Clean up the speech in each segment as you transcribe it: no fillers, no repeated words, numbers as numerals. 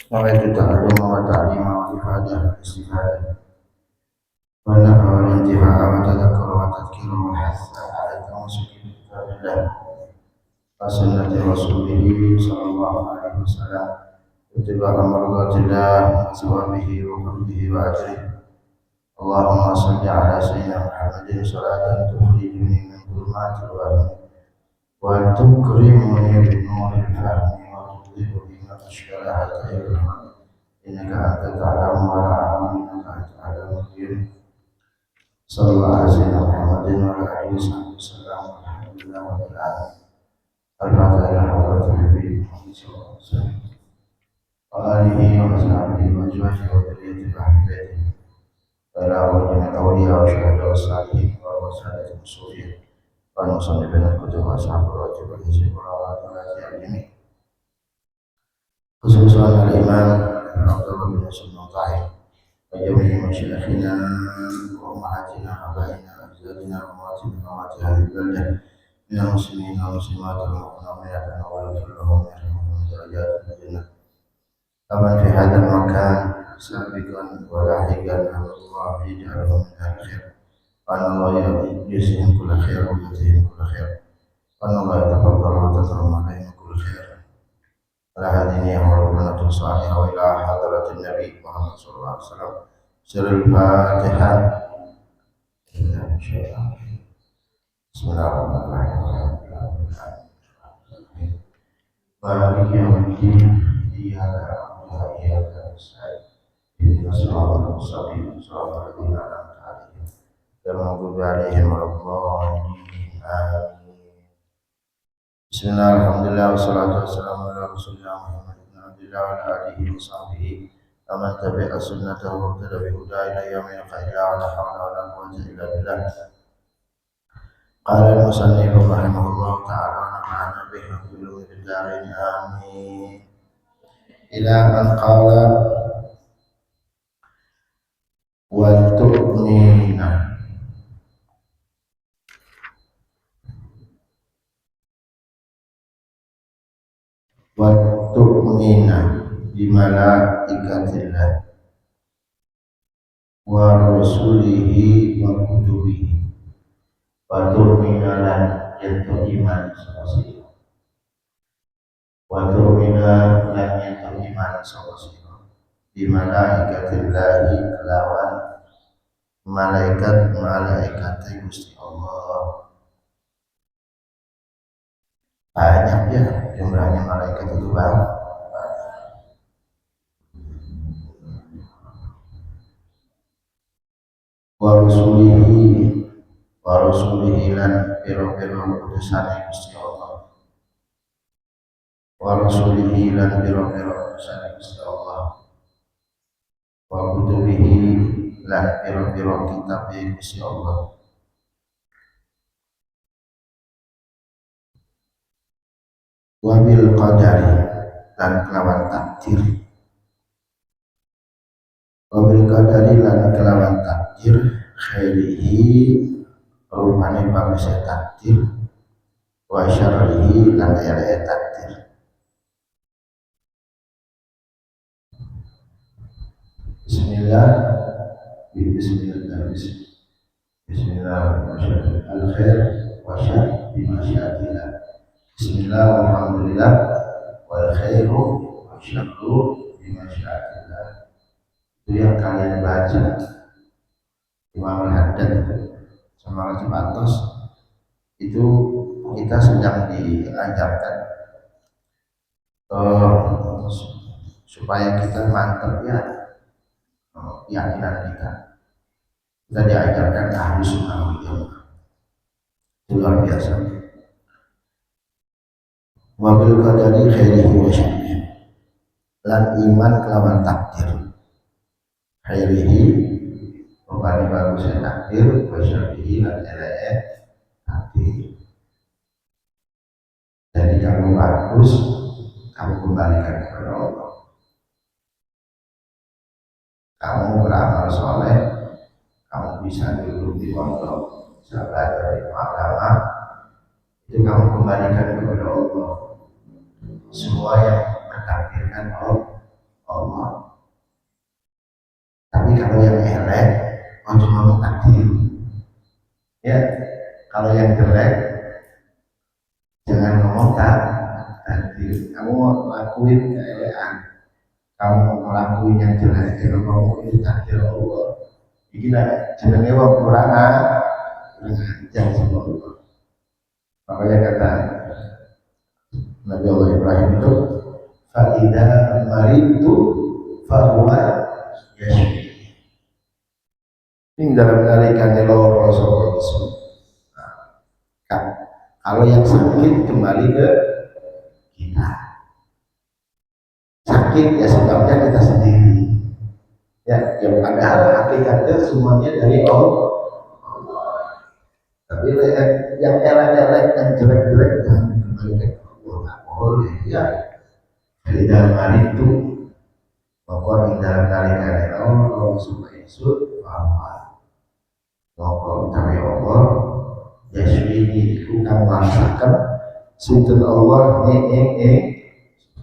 nawaitu ta'alluma wa ta'lima wa ifadah wa istifadah wa nafa wal intifa'a wa tadhakkura wa tadhkira wa hassa ala tamassuki bi kitabillah wa sunnati rasulih sallallahu alaihi wasallam ittiba'a mardatillah wa sawabihi wa fadlihi wa ajrihi. Allahumma salli ala sayyidina Muhammadin salatan tukhrijuni min dhulumatil wahmi wa tukrimuni bi nuril fahmi wa tudhibu bima ashkala khairul innaka anta ta'lamu wa la a'lamu innaka anta a'lamul ghuyub. Sallallahu alaihi wasallam Muhammadin wa ala alihi wasallam alhamdulillah wa rabbil alamin. Al-Fatihah hadratul Habib Muhammad sallallahu alaihi wasallam wa alihi wa sahbihi wa azwajihi wa dhurriyyatihi wa ahli baitihi wa ila awliya awliya wa syuhada wa salihin wa wasadatil muslimin wa musannifin al-kutub wa sahabat wa hizib wa al-alimin khususan al-imam Abdullah bin Hasan al-Tahir wa jami'i masyayikhina wa ummahatina abaina ajdadina wa mawatina wa mawati ahli baldah min al-muslimin wa muslimat wa mu'minat wa yarhamhum yarhamhum darajat jannah aman fi hadzal makan sabiqan wa lahiqan Allah yaj'alhum min ahli khair wa Allah yusihim kull khair wa yutihim kull khair wa Allah yatafaddalu wa tatarram alaihim kull khair. Ala hadini ya warahmatullahi wabarakatuh wa ila hadratin Nabi Muhammad sallallahu alaihi wasallam. Surah Al-Fatihah. Bismillahirrahmanirrahim. Maliki yaumiddin. Iyyaka na'budu wa iyyaka nasta'in. Ihdinas siratal mustaqim. Siratal ladzina an'amta 'alaihim ghairil maghdubi 'alaihim waladdallin. Amin. Bismillah, alhamdulillah, wassalatu wassalamu ala rasulillah Muhammad ibn Abdillah wa ala alihi wa sahbihi wa man tabi'a sunnatahu wa iqtada bi hudahu ila yaumil qiyamah wa la hawla wa la quwwata illa billah. Qala al-musannif rahimahullah ta'ala wa nafa'ana bihi wa bi ulumid darin amin. Ila man qala wa tu'minuna wa tu'mina bi malaikatillah wa rusulihi wa kutubihi wa tu'mina lan yantu iman sawasi wa tu'mina lan yantu iman sawasi bi malaikatillahi kelawan malaikat Gusti Allah. Banyak ya jumlahnya malaikat itu banyak. Wa rusulihi lan piro-piro utusane Gusti Allah. Wa rusulihi lan piro-piro utusane Gusti Allah. Wa kutubihi lan piro-piro kitab Gusti Allah. Wabil qadari lan kelawan takdir. Wabil qadari lan kelawan takdir khairihi rupane bagusnya takdir wa syarrihi lan eleke takdir. Bismillah al-khair wa syarr bimasyiatillah. Bismillah walhamdulillah wal khairu wa syarru bimasyiatillah. Itu yang kalian baca Imam Al-Haddad sama Raja Patos itu kita sedang diajarkan supaya kita mantap ya keyakinan kita diajarkan ahli sunnah wal jamaah. Luar biasa. Wabil qadari khairihi wa syarrihi lan iman kelawan takdir khairihi rupanya bagusnya takdir wa syarrihi lan eleke takdir. Jadi kamu bagus kamu kembalikan kepada Allah. Kamu beramal soleh kamu bisa duduk di pondok bisa belajar ilmu agama itu kamu kembalikan kepada Allah. Semua yang mentakdirkan Allah. Tapi kalau yang elek, ojo ngomong takdir. Ya, kalau yang jelek, jangan ngomong takdir. Kamu lakuin keelekan, kamu ngelakuin yang jelek, jangan ngomong ini takdir Allah. Ini jenenge wong kurang ajar sama Allah. Makanya kata Nabi Allah Ibrahim itu, "Fa'idha maritu fahuwa yashfi." Ini dalam narikannya loro sapa isu. Kalau yang sakit kembali ke kita. Sakit ya sebabnya kita sendiri. Ya, yang padahal hakikatnya semuanya dari Allah. Tapi yang elek-elek, yang jelek-jelek jangan dikembalikan ke Allah. Nggak boleh ya. Dari dalam hari itu, pokoknya dalam narikannya Allah supaya isu bahwa pokok utama Allah Yaswini itu kamu rasakan sinten Allah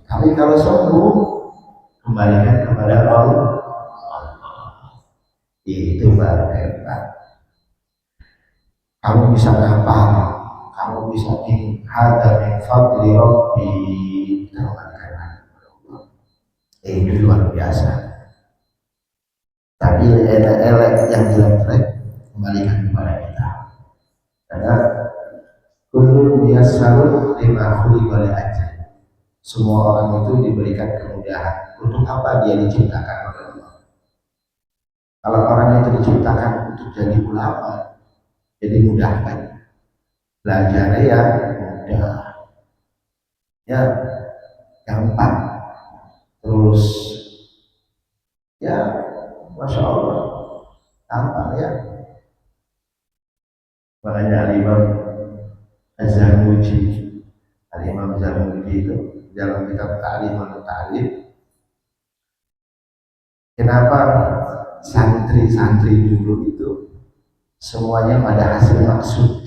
tapi kalau sembuh kembalikan kepada Allah itu baru hebat. Kamu bisa ngapal, kamu bisa hada min fadli rabbi, kembalikan kepada Allah. Itu luar biasa. Tapi elek-elek yang jelek-jelek kembalikan kepada kita. Karena kullu yassarun lima khuliqa li ajli. Semua orang itu diberikan kemudahan. Untuk apa dia diciptakan oleh Allah? Kalau orang itu diciptakan untuk jadi ulama, jadi mudahkan. Belajarnya ya mudah, ya gampang. Terus ya masya Allah gampang ya. Makanya Al-Imam Az-Zarnuji itu dalam kitab Ta'lim, kenapa santri-santri dulu itu semuanya pada hasil maksud?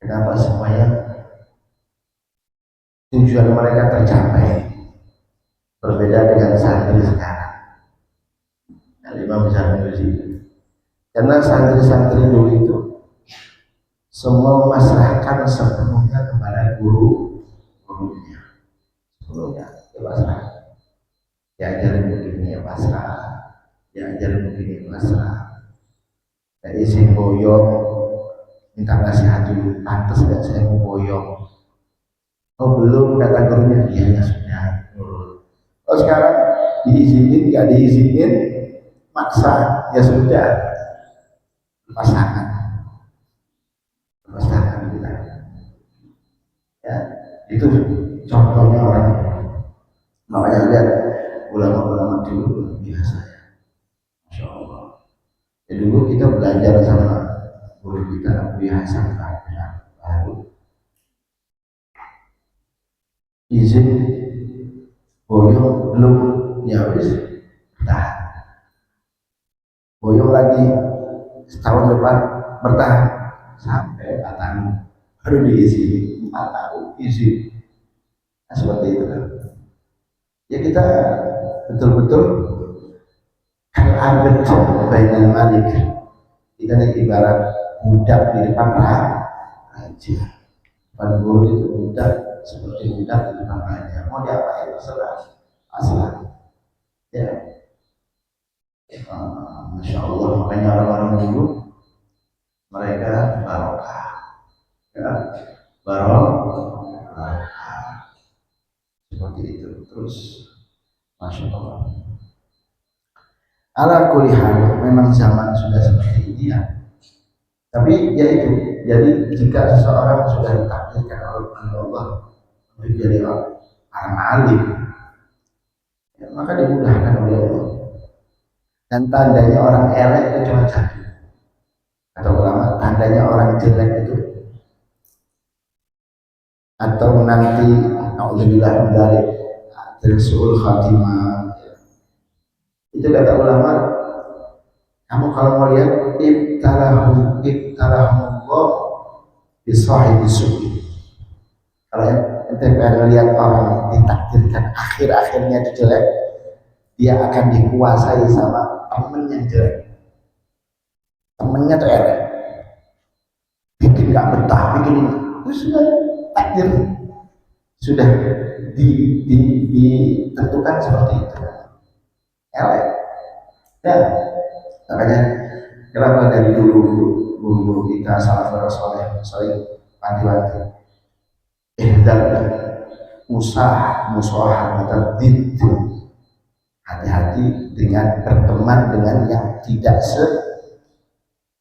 Kenapa semuanya tujuan mereka tercapai? Berbeda dengan santri sekarang. Al-Imam Az-Zarnuji, karena santri-santri dulu itu semua memasrahkan sepenuhnya kepada gurunya. Sepenuhnya dia pasrah. Diajarin begini ya pasrah, diajarin begini pasrah. Dari si boyong minta nasihat dulu, pantas gak saya mau boyong? Oh belum, kata gurunya, iya ya sudah. Oh sekarang diizinin, gak diizinin, maksa, ya sudah, pasangan ya, itu contohnya orang. Makanya lihat ulama-ulama dulu biasa ya, masya Allah. Ya, dulu kita belajar sama guru kita Abu Hasan baru izin boyong belum, ya wis bertahan, boyong lagi setahun depan bertahan sampai 4 tahun baru diizini, 4 tahun izin. Nah, seperti itu kan ya, kita betul-betul kalau abad bainal malik, kita ini ibarat budak di depan raja. Depan guru itu budak seperti budak di depan raja, mau diapain terserah, asal ya. Masya Allah, makanya orang-orang dulu mereka barokah ya, barokah seperti itu. Terus masya Allah, ala kulihal memang zaman sudah seperti ini ya. Tapi ya itu, jadi jika seseorang sudah ditakdirkan oleh Allah untuk jadi orang alim ya, maka dimudahkan oleh Allah. Dan tandanya orang elek itu cuma satu, atau ulama tandanya orang jelek itu, atau nanti alhamdulillah dari suul khatimah itu kata ulama, kamu kalau mau lihat ibtalahumullah bisahibi su'i. Kalau ente pengen lihat orang ditakdirkan akhir-akhirnya itu jelek, dia akan dikuasai sama temen yang jelek. Temennya tuh elek, bikin nggak betah, bikin ini. Itu sudah takdir, sudah ditentukan seperti itu. Elek. Ya, makanya kenapa dari dulu guru-guru kita salafus soleh sering wanti-wanti ihdar musahabat bid, hati-hati dengan berteman dengan yang tidak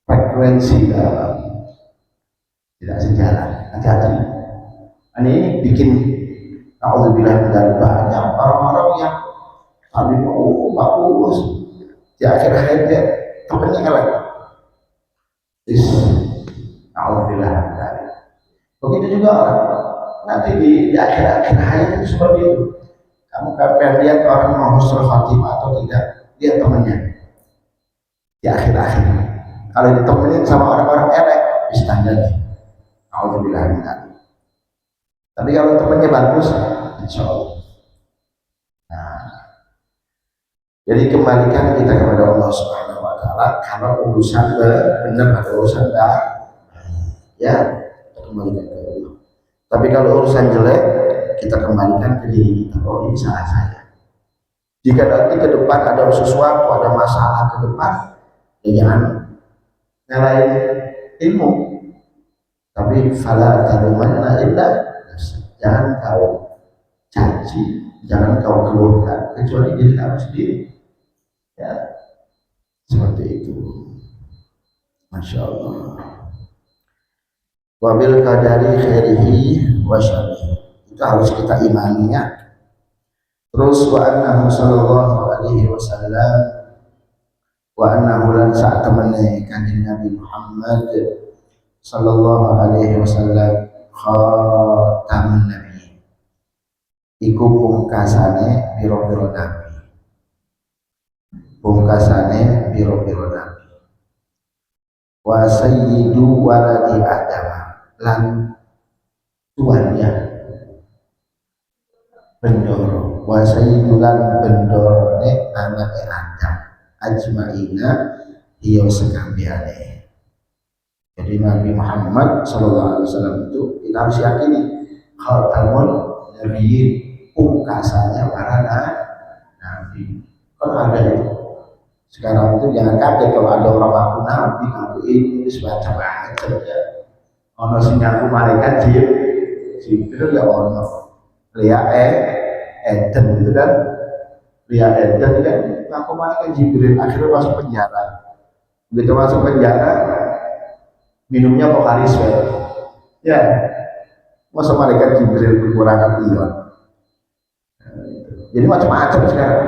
sefrekuensi dalam, tidak sejalan. Hati-hati. Ini bikin naudzubillah dari banyak orang-orang yang tadi bagus di akhir hayat dia temannya elek. Naudzubillah dari. Begitu juga orang nanti di akhir hayat itu seperti itu. Kamu kapan lihat orang mau husnul khatimah atau tidak, dia temannya di akhir-akhir. Kalau ditemenin sama orang-orang elek, bisa jadi. Alhamdulillah. Tapi kalau temannya bagus, insya Allah. Nah, jadi kembalikan kita kepada Allah Subhanahu Wa Taala. Kalau urusan benar ada urusan ya kita kembalikan ke Allah. Tapi kalau urusan jelek, kita kembalikan ke diri kita. Oh, ini salah saya. Jika nanti ke depan ada sesuatu, ada masalah ke depan, ya jangan nyalain ilmu. Tapi fala talumanna illa, jangan kau caci, jangan kau keluhkan kecuali diri kamu sendiri. Ya, seperti itu. Masya Allah. Wabil qadari khairihi wa syarrihi, itu harus kita imani ya. Terus wa annahu sallallahu alaihi wasallam, wa annahu lan saat temene kanjeng Nabi Muhammad sallallahu alaihi wasallam khatamun nabi, iku pungkasane biro-biro nabi, pungkasane biro-biro nabi, wa sayyidu waladi adam, lan tuannya bendoro, wa sayyidulan bendorone anake Adam ajmaina iya sekabehane. Jadi Nabi Muhammad SAW itu kita harus yakini khatamun nabiyyin, pungkasannya para nabi. Kalau ada itu sekarang itu jangan kaget kalau ada orang ngaku nabi, ngaku ini semacam-macam ya. Ono sing ngaku malaikat Jibril ya ono. Lia Eden itu kan, Lia Eden kan ngaku malaikat Jibril, akhirnya masuk penjara. Begitu masuk penjara, minumnya Pokari Sweat. Ya, masa malaikat Jibril kekurangan ion. Jadi macam-macam sekarang.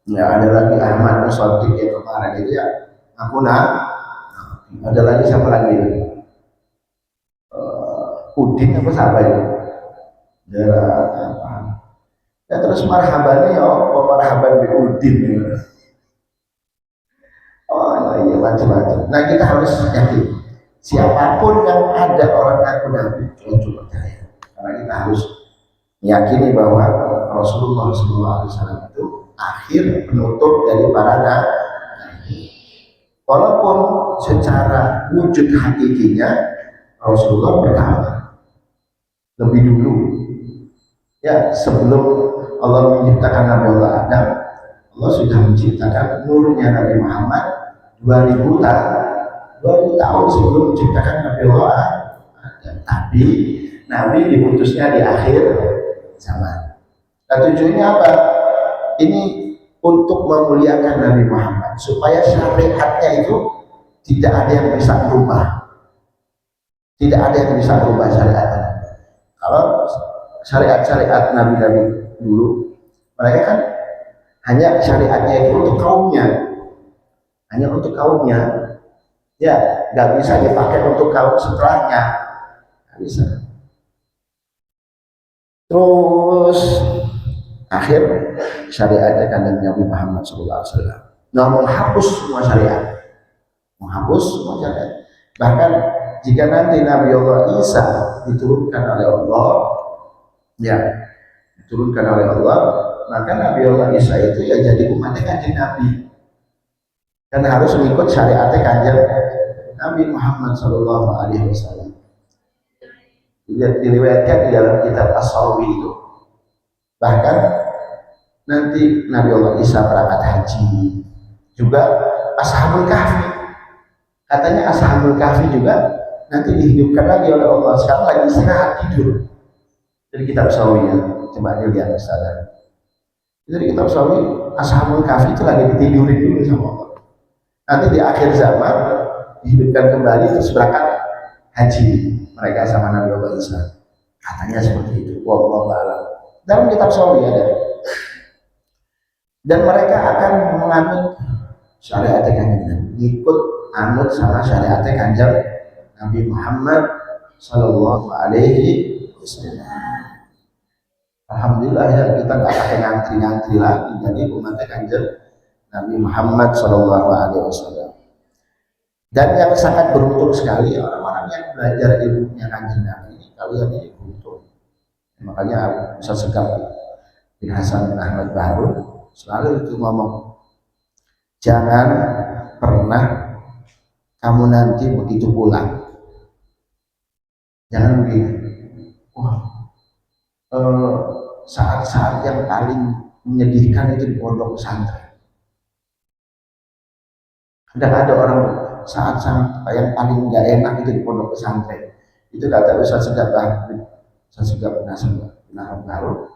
Ya ada lagi Ahmad Musaddiq yang kemarin itu ya, aku ada lagi siapa lagi? Udin apa siapa itu? Daerah apa? Ya terus marhabannya ya, marhaban bi Udin. Oh iya macam-macam. Nah kita harus yakin siapapun yang ada orang ngaku nabi itu percaya, karena kita harus meyakini bahwa Rasulullah SAW itu akhir penutup dari para nabi. Walaupun secara wujud hakikinya Rasulullah pertama, lebih dulu ya, sebelum Allah menciptakan Nabi Allah Adam, Allah sudah menciptakan nurnya Nabi Muhammad 2000 tahun sebelum menciptakan Nabi Allah Adam. Tapi Nabi diputusnya di akhir zaman. Nah tujuannya apa? Ini untuk memuliakan Nabi Muhammad supaya syariatnya itu tidak ada yang bisa berubah. Tidak ada yang bisa berubah syariatnya. Kalau syariat-syariat Nabi-Nabi dulu, mereka kan hanya syariatnya itu untuk kaumnya, hanya untuk kaumnya, ya nggak bisa dipakai untuk kaum setelahnya, nggak bisa. Terus akhir syariatnya kan Nabi Muhammad SAW, nah menghapus semua syariat, menghapus semua syariat. Bahkan jika nanti Nabi Allah Isa diturunkan oleh Allah, ya diturunkan oleh Allah, maka Nabi Allah Isa itu ya jadi umatnya kanjeng Nabi, dan harus mengikut syariatnya kanjeng Nabi Muhammad Shallallahu Alaihi Wasallam. Diriwayatkan di dalam kitab As-Sawi itu, bahkan nanti Nabi Allah Isa berangkat haji, juga Ashabul Kahfi, katanya Ashabul Kahfi juga nanti dihidupkan lagi oleh Allah, sekarang lagi istirahat tidur. Dari kitab Sawi ya, coba dilihat misalnya. Dari kitab Sawi, Ashabul Kahfi itu lagi ditidurin dulu sama Allah. Nanti di akhir zaman dihidupkan kembali terus berangkat haji mereka sama Nabi Allah Isa. Katanya seperti itu. Wallahu a'lam. Dalam kitab Sawi ada. Dan mereka akan menganut syariat kanjeng, ikut anut sama syariat kanjeng Nabi Muhammad Sallallahu Alaihi Wasallam. Alhamdulillah ya, kita nggak pakai ngantri-ngantri lagi, jadi umatnya kanjeng Nabi Muhammad Sallallahu Alaihi Wasallam. Dan yang sangat beruntung sekali orang-orang yang belajar ilmunya kanjeng Nabi, kalian ini beruntung. Makanya Ustaz Segaf bin Hasan bin Ahmad Baharun selalu itu ngomong, jangan pernah kamu nanti begitu pulang, jangan begini, saat-saat yang paling menyedihkan itu di pondok pesantren. Kadang ada orang saat-saat yang paling nggak enak itu di pondok pesantren. Itu kata Ustaz Segaf bin Hasan bin Ahmad Baharun,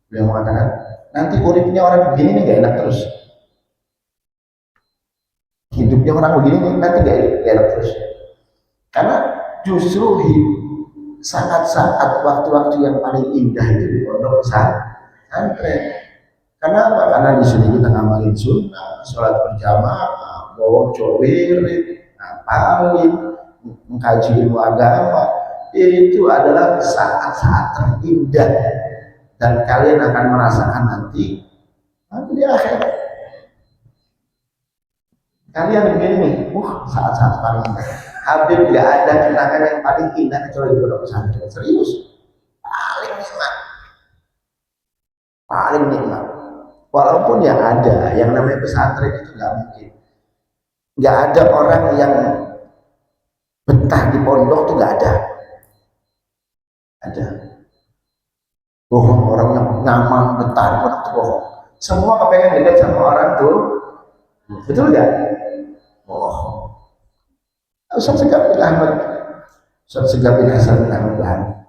beliau mengatakan, nanti uripnya orang begini nih gak enak terus, hidupnya orang begini nih nanti gak enak terus, karena justru saat-saat waktu-waktu yang paling indah itu di pondok pesantren. Kenapa? Karena di sini kita ngamalin sunnah, sholat berjamaah, bawa cowir, paling mengkaji ilmu agama. Itu adalah saat-saat terindah, dan kalian akan merasakan nanti di akhirat. Kalian begini nih, saat-saat paling indah. Habib nggak ada kenangan yang paling indah kecuali di pondok pesantren. Serius, paling nikmat, paling nikmat. Walaupun yang ada, yang namanya pesantren itu nggak mungkin. Nggak ada orang yang betah di pondok tuh nggak ada. Ada. Bohong, orang yang nyaman betah di pondok tuh bohong. Semua kepengen dekat sama orang tuh, betul nggak? Bohong. Ustaz Segaf bin Hasan bin Ahmad Baharun,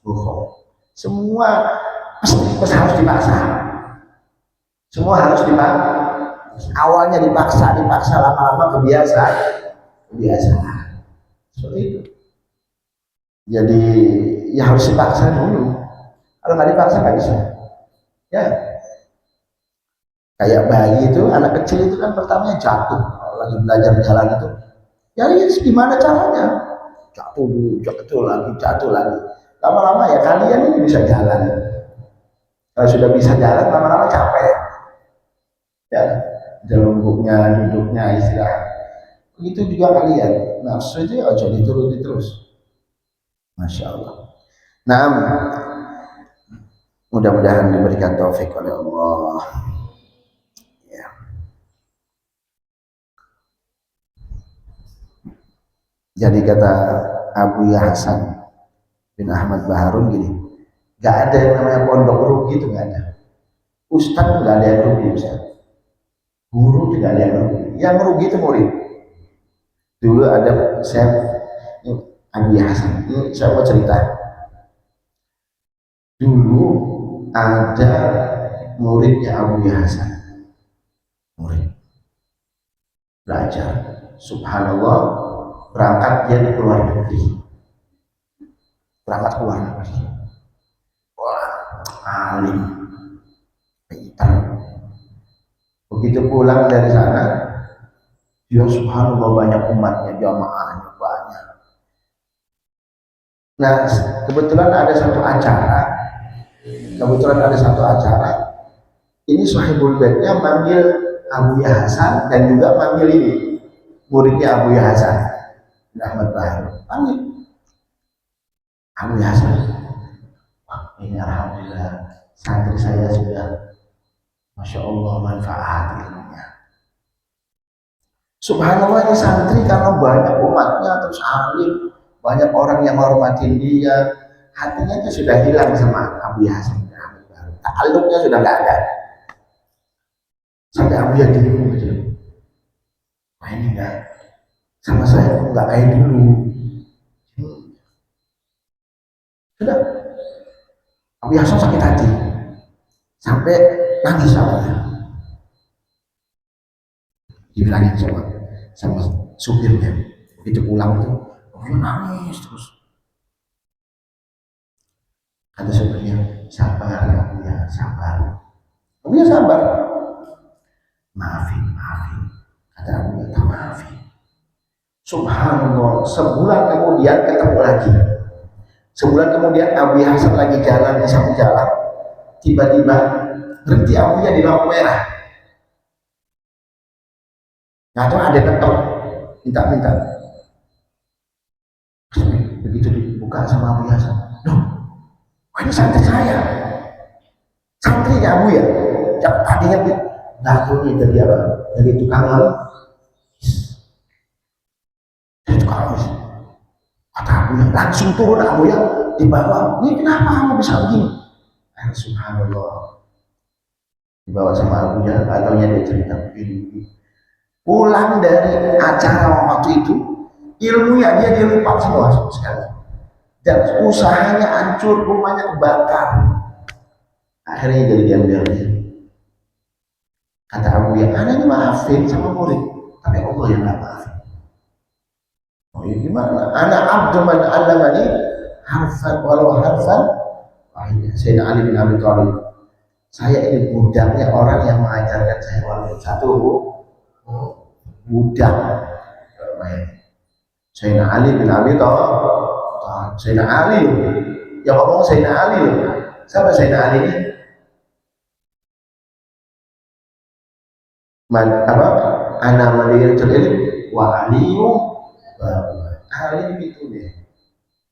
bohong. Semua harus dipaksa. Semua harus dipaksa. Awalnya dipaksa, lama-lama kebiasaan. Seperti itu. Jadi ya harus dipaksa dulu. Kalau nggak dipaksa nggak bisa. Ya. Kayak bayi itu, anak kecil itu kan pertamanya jatuh. Kalau lagi belajar jalan itu, ya gimana caranya? Jatuh lagi. Lama-lama ya kalian ini bisa jalan. Kalau sudah bisa jalan, lama-lama capek. Ya, jelungkuknya, duduknya, istirahat. Begitu juga kalian. Nafsu itu ya jadi dituruti terus. Masya Allah. Nah, mudah-mudahan diberikan taufik oleh Allah. Ya. Jadi kata Abu Hasan bin Ahmad Baharun gini, gak ada yang namanya pondok rugi, itu gak ada. Ustadz gak ada yang rugi, Ustadz. Guru tidak ada yang rugi. Yang rugi itu murid. Dulu ada Abu Hasan, ini saya mau cerita. Dulu ada muridnya Abu Hasan, murid belajar, subhanallah, berangkat dia di luar negeri, wah, alim, pintar. Begitu pulang dari sana, dia subhanallah banyak umatnya, jamaahnya banyak. Nah, kebetulan ada satu acara, ini Sahibul Baitnya manggil Abu Hasan dan juga manggil ini muridnya Abu Hasan bin Ahmad Baharun, panggil Abu Hasan. Wah, ini alhamdulillah santri saya sudah Masya Allah manfaat ilmunya. Subhanallah, ini santri karena banyak umatnya terus alim, banyak orang yang menghormatin dia, hatinya itu sudah hilang sama Abu Hasan. Takluknya sudah nggak ada. Sampai Abu yang dulu gitu. Wah ini enggak, sama saya kok nggak kayak dulu. Sudah, Abu Hasan sakit hati sampai nangis awalnya. Dibilangin sama supirnya, begitu pulang itu, oh nangis terus. Kata supirnya, sabar Abu ya, sabar. Abu ya sabar. Maafin. Kata Abu ya, tak maafin. Subhanallah, sebulan kemudian ketemu lagi. Sebulan kemudian Abu Hasan lagi jalan di samping jalan, tiba-tiba berhenti Abunya di lampu merah. Nah itu ada ketok, minta. Begitu dibuka sama Abu Hasan, loh, ini santri saya, santrinya Abu ya, yang tadinya datunya jadi apa? Jadi tukang tukang kata Abu ya, langsung turun Abu ya, di bawah. Ini kenapa kamu bisa begini? Subhanallah, dibawa sama Abu ya, katanya dia cerita begini. Pulang dari acara waktu itu, ilmunya dia lupa semua sekali. Dan usahanya hancur, rumahnya kebakar. Akhirnya jadi diambil. Kata Abu ya, anak ini maafin sama murid, tapi Allah yang nggak maafin. Oh ya gimana? Anak abdu man allamani harfan walau harfan. Sayyidina Ali bin Abi Thalib. Saya ini budaknya orang yang mengajarkan saya walaupun satu budak. Sayyidina Ali bin Abi Thalib. Sayyidina Ali loh. Yang ngomong Sayyidina Ali loh. Siapa Sayyidina Ali ini? Apa? Ana maliyatul ilm wa aliyu Ali pintunya.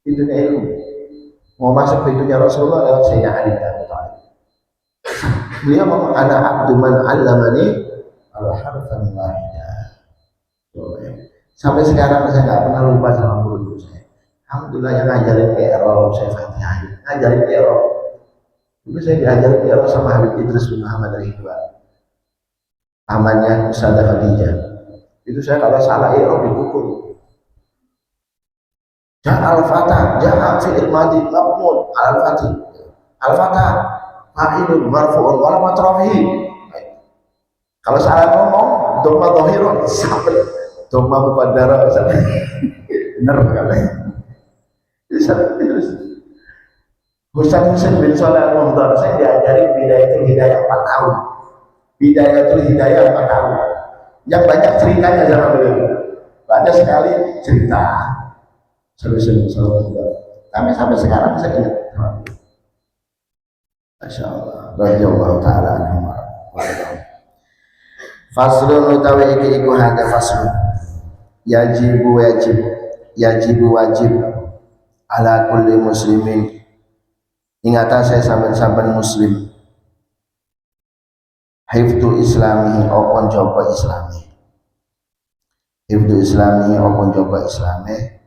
Pintunya ilmu. Mau masuk pintunya Rasulullah lewat Sayyidina Ali bin Abi Thalib. Beliau ngomong ana abdu man allamani al-harfan wahidah. Sampai sekarang saya nggak pernah lupa sama guru saya. Alhamdulillah yang ngajarin I'rab saya Fatihah, ngajarin I'rab. Dulu saya diajarin I'rab sama Habib Idris bin Muhammad Ridwan, pamannya Ustazah Khadijah. Itu saya kalau salah I'rab dipukul. Ja'a al-fatah, ja'a fi'il madhi mabmun al-fatih. Al-fatah fa'ilun marfu'un wala matrafihi. Kalau salah ngomong dhamma dhahirun sabit, dhamma muqaddara bener kali. Terus Husain Husain bin Shalih Al-Muhdar, saya diajari Bidayatul Hidayah 4 tahun. Bidayatul Hidayah 4 tahun. Yang banyak ceritanya sama beliau. Banyak sekali cerita. Seru-seru. Kami sampai sekarang bisa ingat. Masya Allah. Radhiyallahu ta'ala anhum. Faslun utawi iki iku hada faslun. Yajibu wajib ala kulli muslimin ingatan saya saben-saben muslim hifdzu islami opon jaga islami opon jaga islami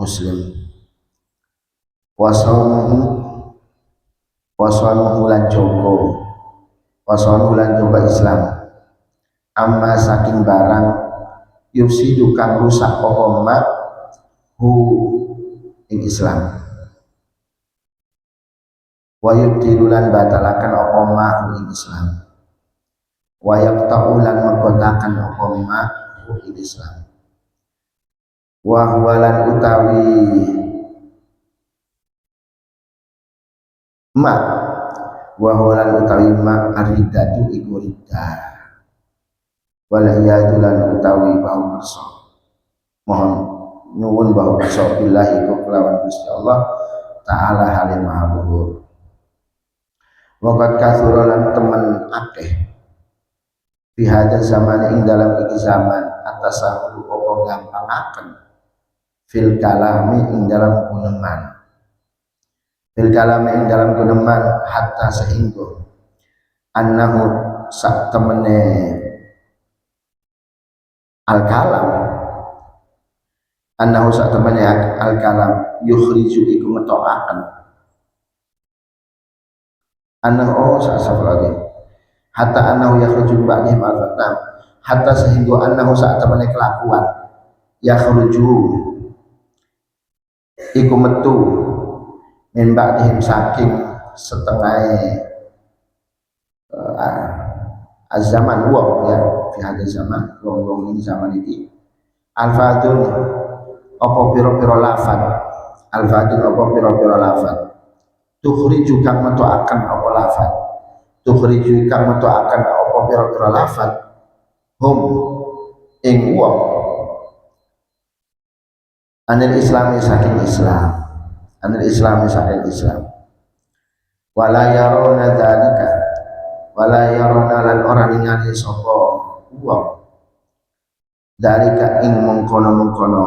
muslim wasaunuhu lan jaga islam amma saking barang yufsidu kang rusak apa ma hu ing Islam wa yubtilulan batalakan apa ma hu ing Islam wa yaqta'ulan mengkotakan apa ma hu ing Islam wa huwalan utawi ma wa huwalan utawi ma aridatu iku riddah wala iyadulan utawi bau berso mohon nyuwun bau berso billahi iku kelawan Gusti Allah ta'ala halim maha luhur waqad kasuran temen akeh bihada zaman ing dalam iki zaman atas aku apa gampangaken fil kalami ing dalam guneman hatta sehingga annahu sak temene al kalam, annahu sak temene al kalam yukhriju iku metokaken, annahu sak lagi hatta annahu yakhruju ba'dihim al-fatam, hatta sehingga annahu sak temene kelakuan yakhruju iku metu min ba'dihim saking setengah zaman wong ya fi hadis zaman wong ini zaman iki al-fadun apa pira-pira lafaz, al-fadun apa pira-pira lafaz, tukhriju kang metuaken apa lafaz, tukhriju kang metuaken apa pira-pira lafaz hum ing wong anil islami saking Islam, anil islami saking Islam, wala yarona dzalika, wala yarona lan ora ningali sapa wong dzalika ing mengkono-mengkono,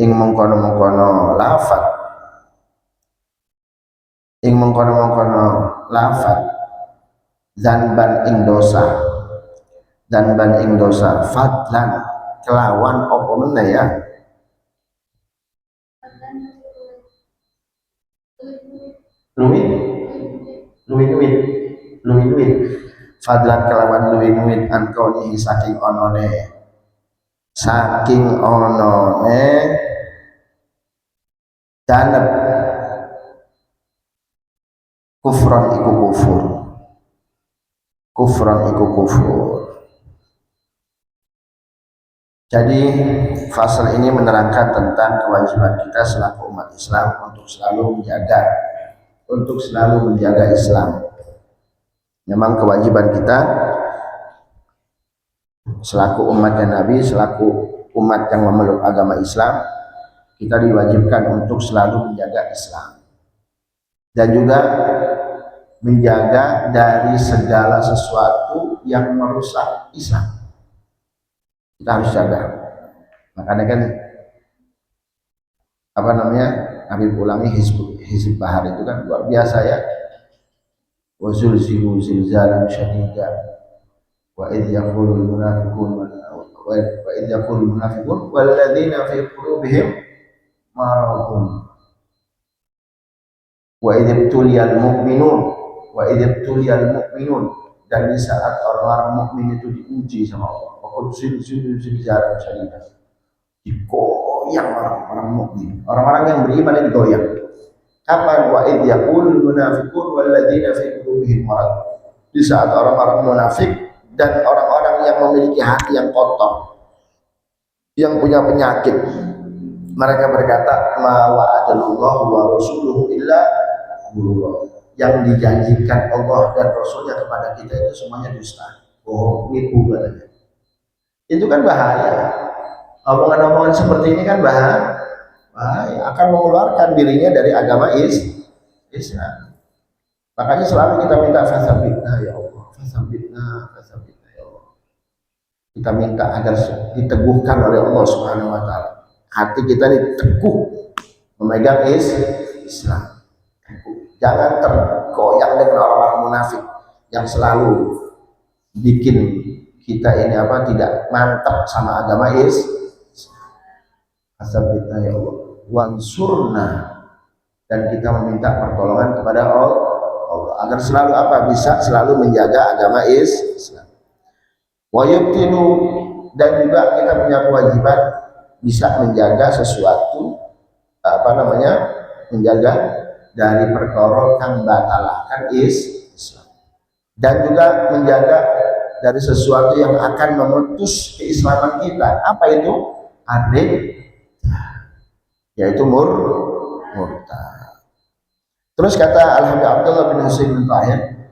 ing mengkono-mengkono lafaz, ing mengkono-mengkono lafaz zanban ing dosa, zanban ing dosa fadlan kelawan apa meneh ya luwih fadlan kelawan luwih antoni saking onone danep kufron iku kufur, kufron iku kufur. Jadi fasal ini menerangkan tentang kewajiban kita selaku umat Islam untuk selalu menjaga Islam. Memang kewajiban kita selaku umatnya Nabi, selaku umat yang memeluk agama Islam, kita diwajibkan untuk selalu menjaga Islam dan juga menjaga dari segala sesuatu yang merusak Islam. Kita harus jaga. Makanya kan apa namanya, Habib ulangi hizb bahar itu kan luar biasa ya. Wa zulzilu zilzalan syadida wa idh yaqulul munafiqun walladzina fi qulubihim maradun wa idh ibtuliyal mu'minun dan di saat orang-orang mukmin itu diuji sama Allah, zilzalan syadida, digoyang orang-orang mukmin, orang-orang yang beriman ini digoyang. Kapan? Wa idh yaqulul munafiqun walladzina fi qulubihim marad, di saat orang-orang munafik dan orang-orang yang memiliki hati yang kotor, yang punya penyakit, mereka berkata ma wa'adallahu wa rasuluhu illa ghurura, yang dijanjikan Allah dan Rasulnya kepada kita itu semuanya dusta, bohong, nipu katanya. Itu kan bahaya. Omongan-omongan seperti ini kan bahaya, akan mengeluarkan dirinya dari agama Islam. Makanya selalu kita minta fasabitna ya Allah, fasabitna ya Allah. Kita minta agar diteguhkan oleh Allah Subhanahu wa taala. Hati kita diteguh memegang Islam. Jangan tergoyang dengan orang-orang munafik yang selalu bikin kita ini tidak mantap sama agama Islam. Fasabitna ya Allah, wansurna, dan kita meminta pertolongan kepada Allah agar selalu bisa selalu menjaga agama Islam. Wa yubtilu, dan juga kita punya kewajiban bisa menjaga sesuatu menjaga dari perkara kang batalahkan Islam, dan juga menjaga dari sesuatu yang akan memutus keislaman kita. Apa itu? Yaitu murtad. Terus kata Al-Habib Abdullah bin Husain bin Tahir,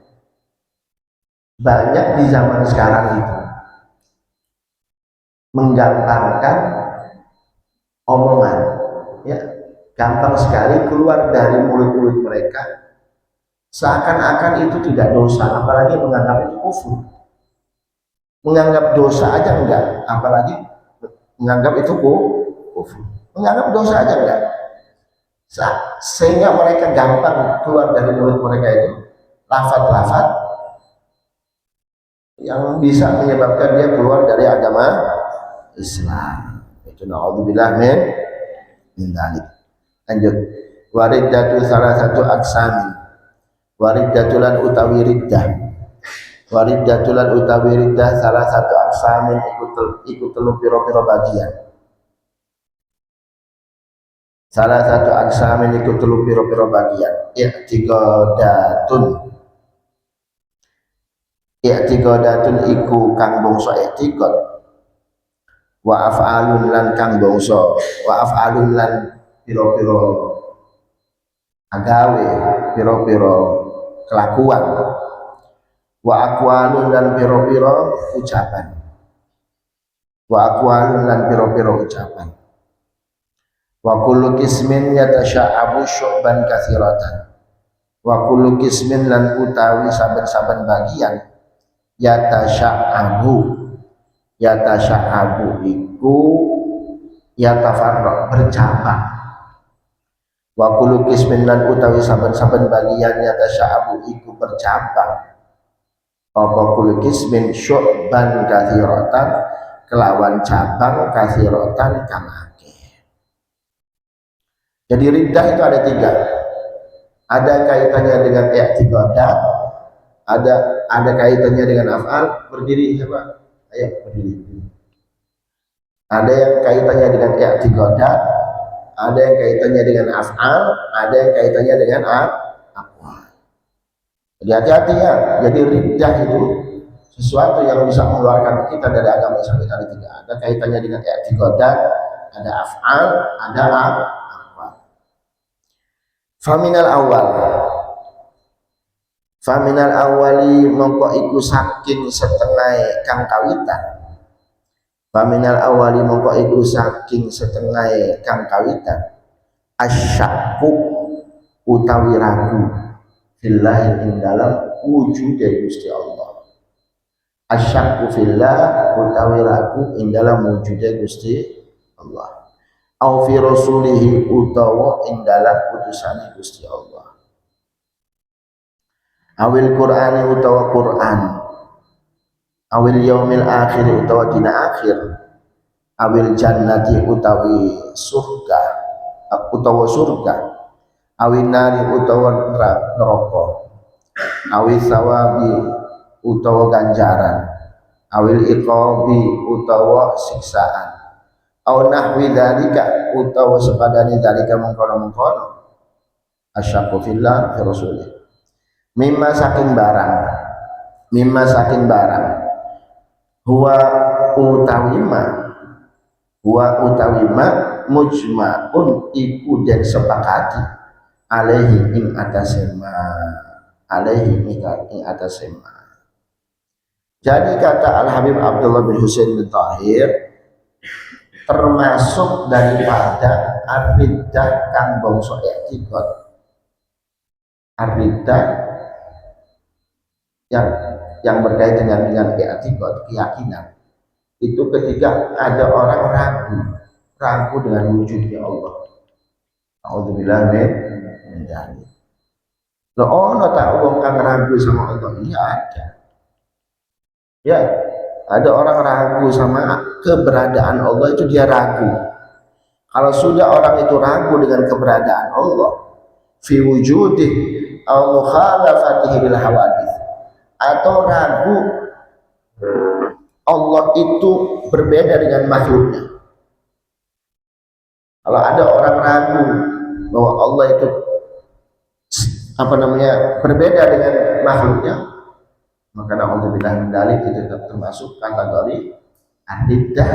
banyak di zaman sekarang itu menggampangkan omongan, ya, gampang sekali keluar dari mulut-mulut mereka seakan-akan itu tidak dosa, apalagi menganggap itu kufur. Menganggap dosa aja enggak, apalagi menganggap itu kufur. Menganggap dosa aja enggak, sehingga mereka gampang keluar dari mulut mereka itu lafaz-lafaz yang bisa menyebabkan dia keluar dari agama Islam. Itu naudzubillah min dzalik. Lanjut. Wariddatu salah satu aksamin. Wariddatulan utawi riddah. Wariddatulan utawi riddah salah satu aksamin ikut telu pira-pira bagian. Salah satu aksamin ikut telu pira-pira bagian. I'tiqadatun iku kang bangsa i'tiqad. Wa af'alun lan kang bangsa wa af'alun lan pira-pira agawe, pira-pira kelakuan. Wa aqwalun lan pira-pira ucapan. Wa aqwalun lan pira-pira ucapan. Wa kullu qismin yatasya'abu syu'ban katsiratan. Wa kullu qismin lan utawi saben-saben bagian yatasya'abu iku yatafarraq bercabang. Wa kullu qismin lan utawi saben-saben bagian yatasya'abu iku bercabang. Apa kullu qismin syu'ban katsiratan kelawan cabang katsiratan kang akeh. Jadi riddah itu ada tiga. Ada kaitannya dengan i'tiqadat, ada kaitannya dengan af'al. Berdiri siapa? Ayo berdiri. Ada yang kaitannya dengan i'tiqadat, ada yang kaitannya dengan af'al, ada yang kaitannya dengan aqwal. Jadi hati-hati ya. Jadi riddah itu sesuatu yang bisa mengeluarkan kita dari agama Islam. Itu ada tiga. Ada kaitannya dengan i'tiqadat, ada af'al, ada aqwal. Faminal awali mongko iku saking setengah kang kawitan. Faminal awali mongko iku saking setengah kang kawitan. Asyakku utawi ragu fillahi ing dalam wujude Gusti Allah. Asyakku fillah utawi ragu ing dalam wujude Gusti Allah. Au fi rasulihi utawa ing dalam utusane Gusti Allah. Awil Qur'ani utawa Qur'an. Awil yaumil akhir utawa dina akhir. Awil jannati utawi surga utawa surga. Awil nari utawa neraka. Awil sawabi utawa ganjaran. Awil iqabi utawa siksaan. Au nahwi dzalika utawa sepadane dzalika mengkono-mengkono. Asyaqu fillah fi rasulih. Mimma saking barang huwa utawima mujma'un iku den sepakati alaihi ing atasema Jadi kata Al-Habib Abdullah bin Husain bin Tahir, termasuk daripada ar-riddah kang bangsa i'tiqad. Ar-riddah yang berkaitan dengan i'tiqad, keyakinan. Itu ketika ada orang ragu dengan wujudnya Allah. A'udzubillahi min dzalik. Loh, ono tak wong kang ragu sama Allah? Iya ada. Ya, ada orang ragu sama keberadaan Allah, itu dia ragu. Kalau sudah orang itu ragu dengan keberadaan Allah, fi wujudih aw mukhalafatihi bil hawadits, atau ragu Allah itu berbeda dengan makhluknya. Kalau ada orang ragu bahwa Allah itu berbeda dengan makhluknya, maka naudzubillah min dzalik itu termasuk kategori ar-riddah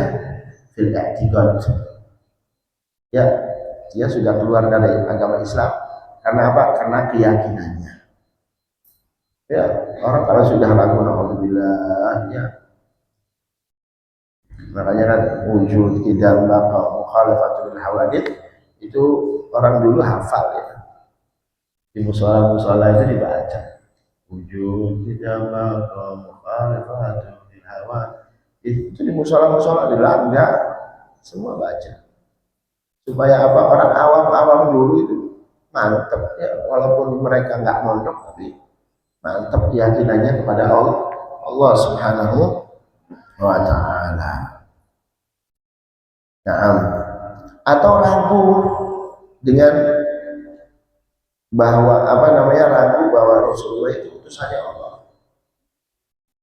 fil i'tiqad. Ya, dia sudah keluar dari agama Islam. Karena apa? Karena keyakinannya. Ya, orang kalau sudah ragu naudzubillah, ya. Makanya kan wujud idam baqa mukhalafatul hawadits itu orang dulu hafal ya. Di musola itu dibaca. Wujud idam baqa mukhalafatul hawadits. Itu di musola dilangga semua baca. Supaya apa? Orang awam dulu itu mantap ya, walaupun mereka nggak mondok tapi mantap keyakinannya kepada Allah Allah Subhanahu wa taala. Nah, atau ragu dengan bahwa ragu bahwa Rasulullah itu utusannya Allah.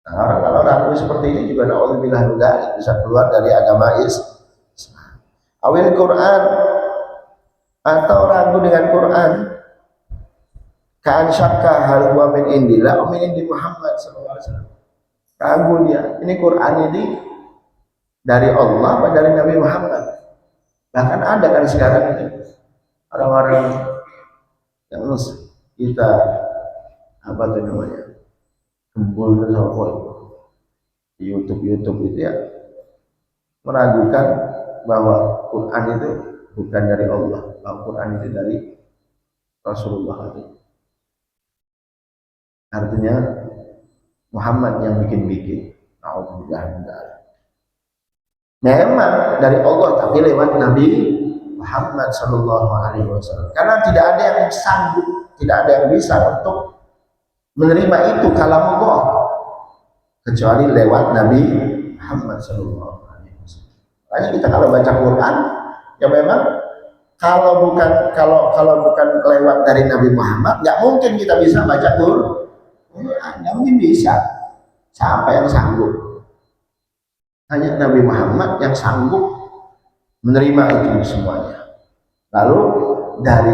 Nah, orang kalau ragu seperti ini juga naudzubillah bisa keluar dari agama Islam. Awil Quran, atau ragu dengan Quran, ka'an syakka hal huwa min indillah wa min indi Muhammad sallallahu alaihi wasallam. Ragu dia, ini Quran ini dari Allah atau dari Nabi Muhammad. Bahkan ada kan sekarang itu orang-orang yang kita kumpul di YouTube itu ya meragukan bahwa Quran itu bukan dari Allah, bahwa Quran itu dari Rasulullah. Artinya Muhammad yang bikin-bikin. Memang dari Allah tapi lewat Nabi Muhammad Sallallahu Alaihi Wasallam. Karena tidak ada yang sanggup, tidak ada yang bisa untuk menerima itu kalam Allah kecuali lewat Nabi Muhammad Sallallahu Alaihi Wasallam. Makanya kita kalau baca Quran, ya memang kalau bukan lewat dari Nabi Muhammad, nggak mungkin kita bisa baca Quran. Nggak mungkin bisa. Siapa yang sanggup? Hanya Nabi Muhammad yang sanggup menerima itu semuanya. Lalu dari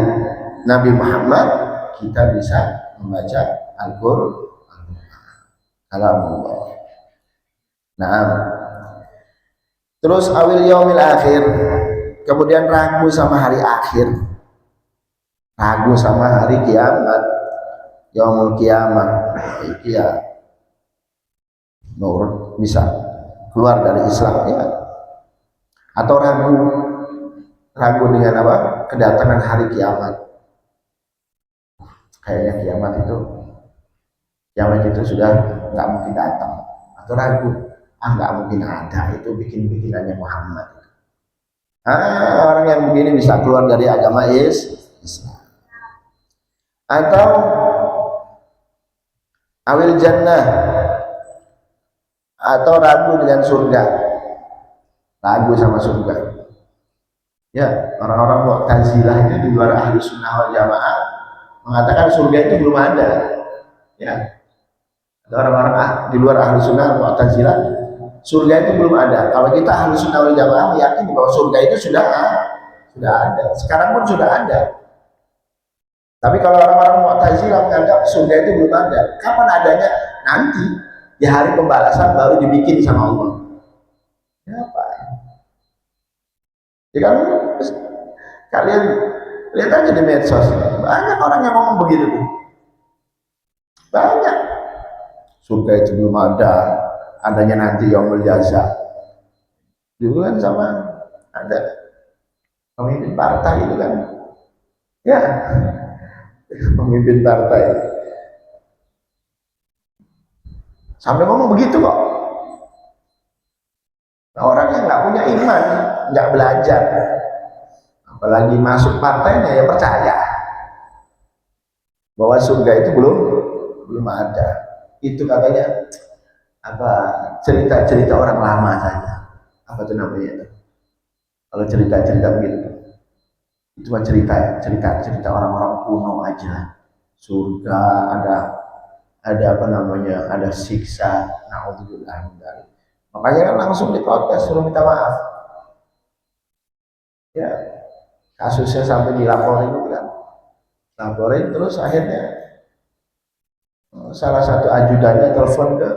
Nabi Muhammad kita bisa membaca Al-Qur'an, kalamullah. Nah, terus awil yaumil akhir, kemudian ragu sama hari akhir, ragu sama hari kiamat, yaumul kiamat. Iya, bisa keluar dari Islam ya. Atau ragu dengan apa? Kedatangan hari kiamat. Kayaknya kiamat itu sudah nggak mungkin datang. Atau ragu, nggak mungkin ada, itu bikin-bikinannya Muhammad. Orang yang begini bisa keluar dari agama Islam. Atau awil jannah, atau ragu dengan surga, ragu sama surga. Ya, orang-orang Mu'tazilah itu di luar ahli sunnah wal jamaah mengatakan surga itu belum ada. Ya, ada orang-orang di luar ahli sunnah Mu'tazilah, surga itu belum ada. Kalau kita ahli sunnah wal jamaah meyakini bahwa surga itu sudah ada. Sekarang pun sudah ada. Tapi kalau orang-orang Mu'tazilah menganggap surga itu belum ada, kapan adanya? Nanti di hari pembalasan baru dibikin sama Allah. Ya apa? Ya kan, kalian lihat aja di medsos, banyak orang yang ngomong begitu tuh. Banyak. Surga itu belum ada, adanya nanti yaumul jaza. Dulu kan sama ada pemimpin partai itu kan, ya pemimpin partai sampai ngomong begitu kok. Nah, orang yang nggak punya iman, nggak belajar, apalagi masuk partainya, ya percaya bahwa surga itu belum ada. Itu katanya apa, cerita-cerita orang lama saja. Apa itu namanya? Kalau cerita-cerita begitu, itu cuma cerita orang-orang kuno aja. Surga ada apa namanya, ada siksa. Naudzubillah. Makanya kan langsung diprotes, suruh minta maaf. Ya, kasusnya sampai dilaporin itu kan, laporin terus akhirnya salah satu ajudannya telepon ke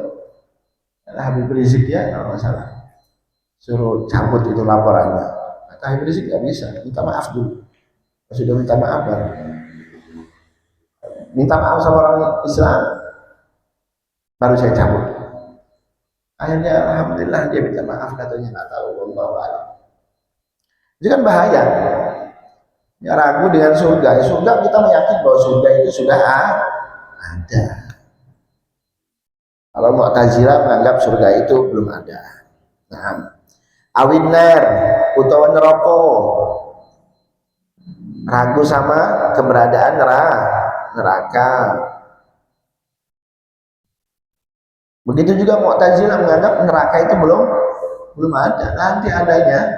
Habib Rizik ya, kalau nggak salah, suruh cabut itu laporannya. Kata Habib Rizik nggak bisa, minta maaf dulu. Sudah minta maaf kan, minta maaf sama orang Islam, baru saya cabut. Akhirnya alhamdulillah dia minta maaf, katanya nggak tahu, wallahu a'lam. Itu kan bahaya. Ya, ragu dengan surga. Ya, surga kita meyakini bahwa surga itu sudah ada. Kalau Mu'tazilah menganggap surga itu belum ada. Nah, awinnar utawa neraka, ragu sama keberadaan neraka. Begitu juga Mu'tazilah menganggap neraka itu belum ada, nanti adanya.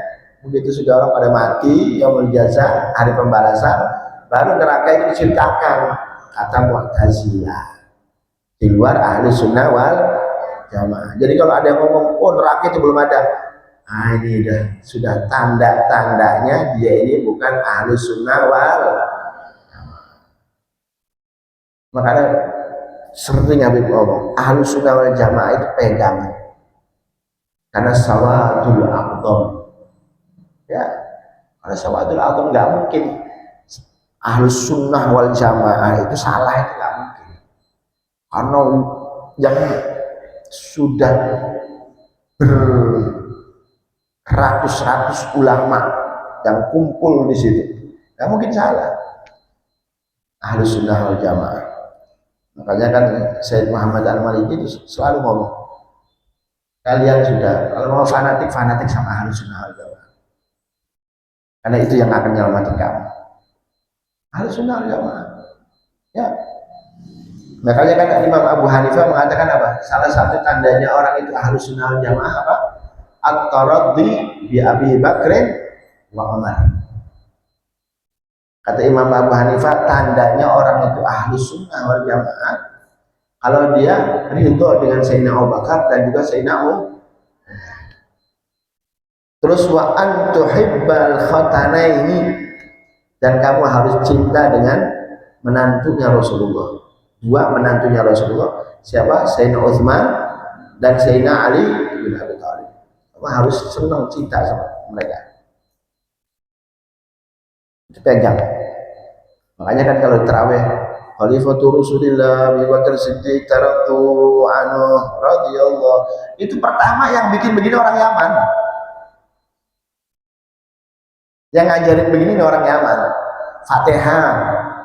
Begitu sudah orang pada mati, yaumul jaza, hari pembalasan, baru neraka itu diciptakan, kata Mu'tazilah. Di luar ahli sunnah wal jamaah. Jadi kalau ada yang ngomong, oh neraka itu belum ada, nah ini sudah tanda-tandanya dia ini bukan ahli sunnah wal jamaah. Makanya sering Habib ngomong, ahli sunnah wal jamaah itu pegangan, karena sawadul aqdam. Ya, karena sawadul aqdam nggak mungkin ahli sunnah wal jamaah itu salah, itu nggak mungkin. Karena yang sudah beratus-ratus ulama yang kumpul di situ, nggak mungkin salah ahli sunnah wal jamaah. Makanya kan Sayyid Muhammad Al-Maliki itu selalu ngomong, kalian sudah kalau mau fanatik sama ahli sunnah wal jamaah, karena itu yang akan menyelamatkan kamu. Ahli sunnah wal jamaah. Ya. Makanya kan Imam Abu Hanifah mengatakan apa? Salah satu tandanya orang itu ahli sunnah wal jamaah apa? At-taraddi bi Abi Bakrin wa Umar. Kata Imam Abu Hanifah, tandanya orang itu ahli sunnah wal jamaah kalau dia ridho dengan Sayyidina Abu Bakar dan juga Sayyidina Umar. Terus wa an tuhibbal khatanaini, dan kamu harus cinta dengan menantunya Rasulullah. Dua menantunya Rasulullah, siapa? Sayyidina Utsman dan Sayyidina Ali bin Abi Thalib. Kamu harus senang, cinta sama mereka. Itu pegang. Makanya kan kalau tarawih, Khalifatul Rasulillah Abu Bakar Siddiq taraktu anhu radhiyallahu, itu pertama yang bikin begini orang Yaman. Yang ngajarin begini orang Yaman. Fatihah,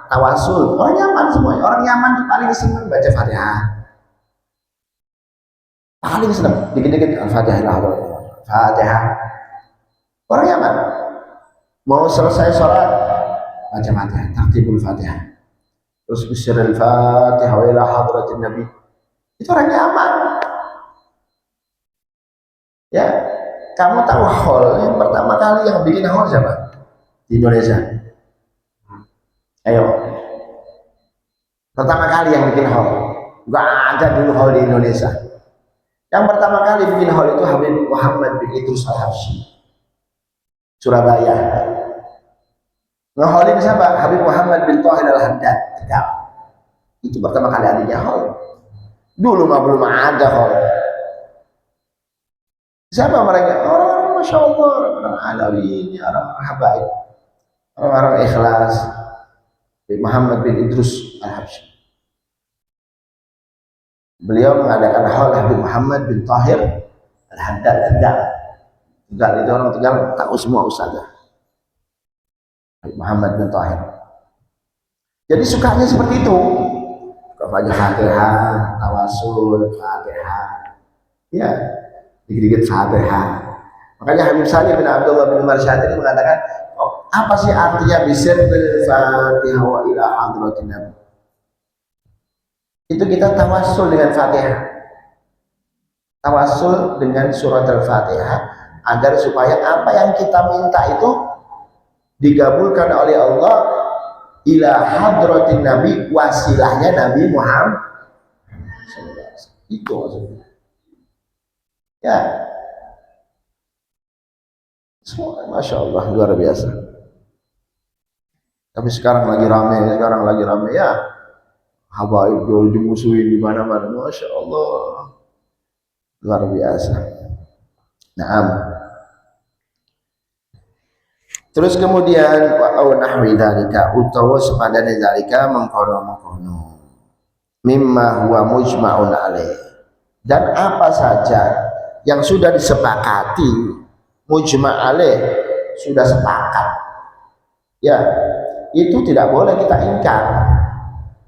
tawasul, orang Yaman semuanya. Orang Yaman itu paling senang baca Fatihah. Paling senang, dikit-dikit Al-Fatihah. Fatihah. Orang Yaman mau selesai sholat baca Fatihah, tartibul Fatihah. Terus bisiril Fatihah wa ila hadratin Nabi. Itu orang Yaman. Ya, kamu tahu hall yang pertama kali yang bikin hall siapa? Di Indonesia. Ayo. Pertama kali yang bikin hall. Gak ada dulu hall di Indonesia. Yang pertama kali bikin hall itu Habib Muhammad bin Idrus Al-Habsyi, Surabaya. Ngeholin siapa? Habib Muhammad bin Thahir Al-Haddad, Tegal. Itu pertama kali adanya hall. Dulu mah belum ada hall. Siapa mereka? Orang-orang Masya Allah, orang Alawi, orang habaib, orang-orang ikhlas. Muhammad bin Idrus Al-Habsyi. Beliau mengadakan hall Habib Muhammad bin Thahir Al-Haddad, Tegal. Tegal itu orang Tegal tahu semua ustazah. Habib Muhammad bin Thahir. Jadi sukanya seperti itu. Baca Fatihah, tawasul, Fatihah. Ya, dikit-dikit Fatihah. Makanya Habib Salim bin Abdullah bin Umar Syadili mengatakan, oh, apa sih artinya bisiril Fatihah wa ila hadratin Nabi? Itu kita tawasul dengan Fatihah. Tawasul dengan surat Al-Fatihah agar supaya apa yang kita minta itu digabulkan oleh Allah, ila hadratin Nabi, wasilahnya Nabi Muhammad. Itu maksudnya. Ya. Semua, Masya Allah, luar biasa. Tapi sekarang lagi rame ya. Habaib dimusuhin di mana-mana, Masya Allah, luar biasa. Naam. Terus kemudian wa nahwi dzalika, utawa sepadane dzalika mengkono-mengkono mimma huwa mujma'un alaih, dan apa saja yang sudah disepakati, mujma' alaih, sudah sepakat, ya itu tidak boleh kita ingkar.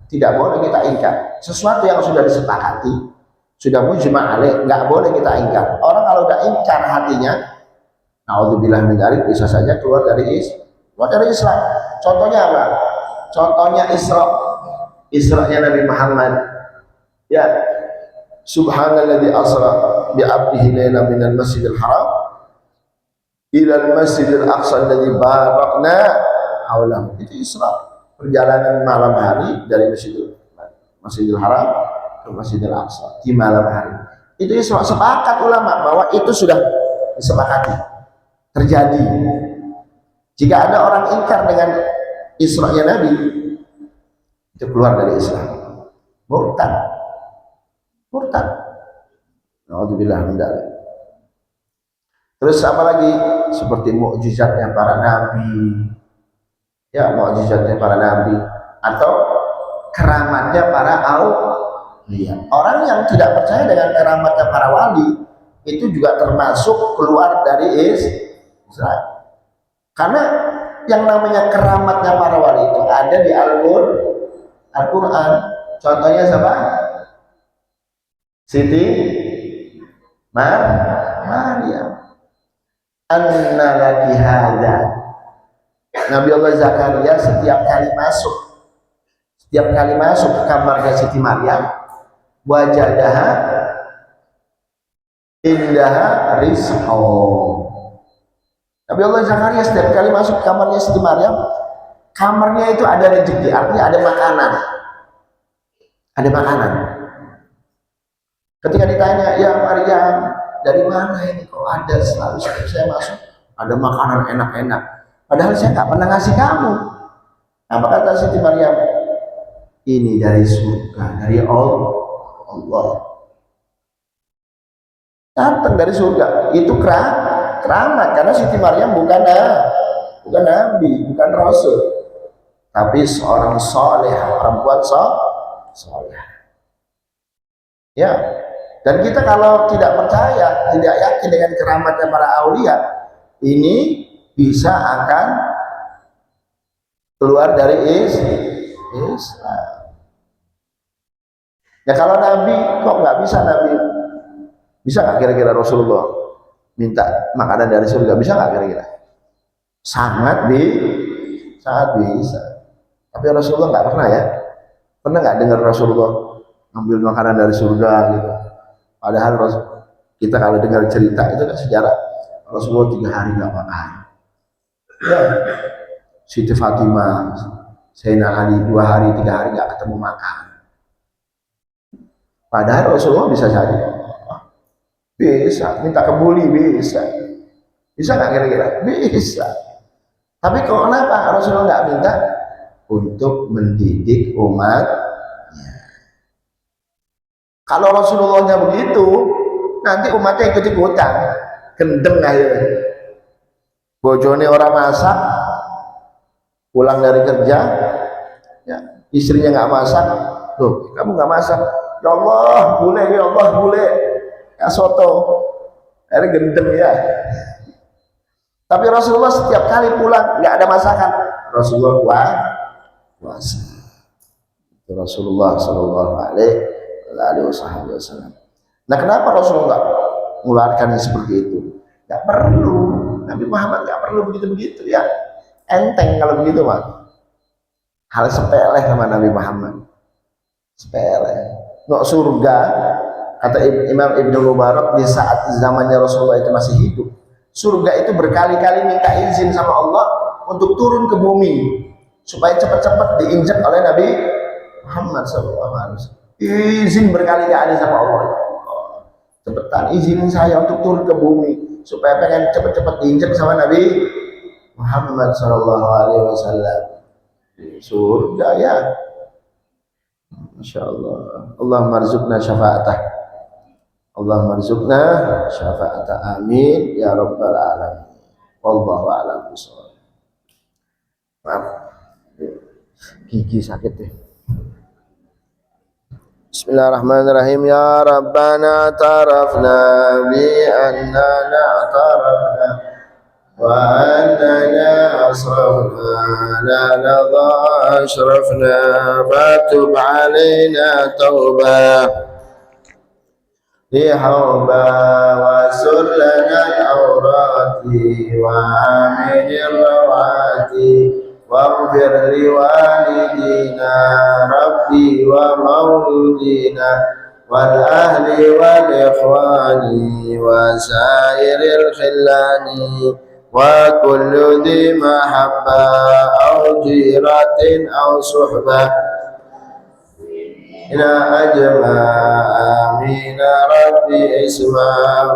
Tidak boleh kita ingkar. Sesuatu yang sudah disepakati, sudah mujma' alaih, nggak boleh kita ingkar. Orang kalau udah ingkar hatinya, naudzubillah min dzalik, bisa saja keluar dari Islam. Contohnya apa? Contohnya Isra-nya Nabi Muhammad. Ya, Subhanalladzi asra bi 'abdihi lailan minal masjidil haram ila al masjidil aqsa alladzi barakna haulahu. Itu Isra, perjalanan malam hari dari Masjidil Haram ke Masjidil Aqsa di malam hari. Itu Isra. Sepakat ulama bahwa itu sudah disepakati terjadi. Jika ada orang ingkar dengan Isra-nya Nabi, itu keluar dari Islam, murtad. Naudzubillah min dzalik. Terus apa lagi? Seperti mukjizatnya para nabi, ya, mukjizatnya para nabi atau keramatnya para auliya. Orang yang tidak percaya dengan keramatnya para wali itu juga termasuk keluar dari Islam. Karena yang namanya keramatnya para wali itu ada di Al-Quran. Contohnya siapa? Siti Maryam. Anna laki hadza. Nabi Allah Zakaria setiap kali masuk ke kamarnya Siti Maryam, wajadaha indaha rizqo. Nabi Allah Zakaria setiap kali masuk ke kamarnya Siti Maryam, kamarnya itu ada rezeki, artinya ada makanan. Ada makanan. Ketika ditanya, ya Maryam, dari mana ini kok ada selalu setiap saya masuk ada makanan enak-enak, padahal saya nggak pernah ngasih kamu. Apa kata Siti Maryam? Ini dari surga, dari Allah. Datang dari surga. Itu keramat, karena Siti Maryam bukan nabi, bukan rasul, tapi seorang soleh, perempuan soleh. Ya. Dan kita kalau tidak percaya, tidak yakin dengan keramatnya para aulia, ini bisa akan keluar dari Islam. Ya kalau Nabi kok nggak bisa, Nabi bisa nggak kira-kira Rasulullah minta makanan dari surga, bisa nggak kira-kira? Sangat bisa. Tapi Rasulullah nggak pernah, ya. Pernah nggak dengar Rasulullah ngambil makanan dari surga gitu? Padahal kita kalau dengar cerita itu kan sejarah Rasulullah 3 hari nggak makan. Ya. Siti Fatimah, Sayyidina Ali 2 hari 3 hari nggak ketemu makan. Padahal Rasulullah bisa saja, bisa minta kebuli, bisa nggak kira-kira? Bisa. Tapi kok kenapa Rasulullah nggak minta? Untuk mendidik umat. Kalau Rasulullahnya begitu, nanti umatnya ikut-ikutan, gendeng akhirnya. Bojone orang masak, pulang dari kerja, ya, istrinya nggak masak, tuh kamu nggak masak, ya Allah bule, ya soto, akhirnya gendeng ya. Tapi Rasulullah setiap kali pulang nggak ada masakan, Rasulullah puasa. Rasulullah Shallallahu Alaihi Wasallam. Nah, kenapa Rasulullah mengeluarkan seperti itu? Gak perlu. Nabi Muhammad gak perlu begitu-begitu, ya. Enteng kalau begitu, Pak. Hal sepele sama Nabi Muhammad. Sepele. Nok surga, kata Imam Ibnu Mubarak, di saat zamannya Rasulullah itu masih hidup, surga itu berkali-kali minta izin sama Allah untuk turun ke bumi supaya cepat-cepat diinjak oleh Nabi Muhammad SAW. Izin berkali-kali sama Allah, cepetan izinin saya untuk turun ke bumi supaya pengen cepet-cepet diinjak sama Nabi Muhammad SAW. Surga, ya. Masya Allah. Allahumma rizukna syafa'atah, Allahumma rizukna syafa'atah, amin ya rabbal alamin. Wallahu a'lam bishawab. Maaf, gigi sakit deh. Bismillahirrahmanirrahim. Ya Rabbana tarafna bi annana tarafna wa annana asrafna la nadha asrafna fatub alaina tawbah lihawba wa sullana al-awrati wa aminir rawati waghfir liwalidina rabbi wa maulidina والأهل والإخوان وسائر الخلان وكل ذي محبة أو جيرة أو صحبة إلى أجمع آمين ربي اسما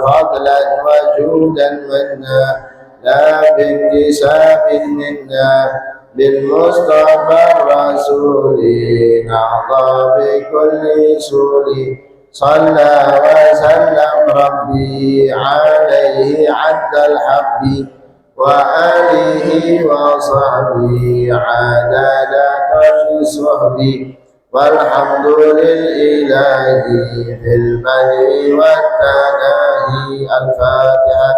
فضلا وجودا منا لا باكتساب منا بالمصطفى الرسول نحظى بكل سور صلى وسلم ربي عليه عد الحب وآله وصحبه عدد كل صحبه والحمد لله في البدء والتناهي الفاتحة.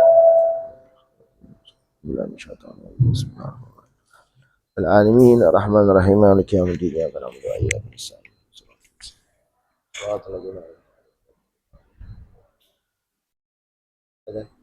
بسم الله العالمين الرحمن الرحيم مالك يوم الدين إياك نعبد وإياك نستعين صراط الذين أنعمت عليهم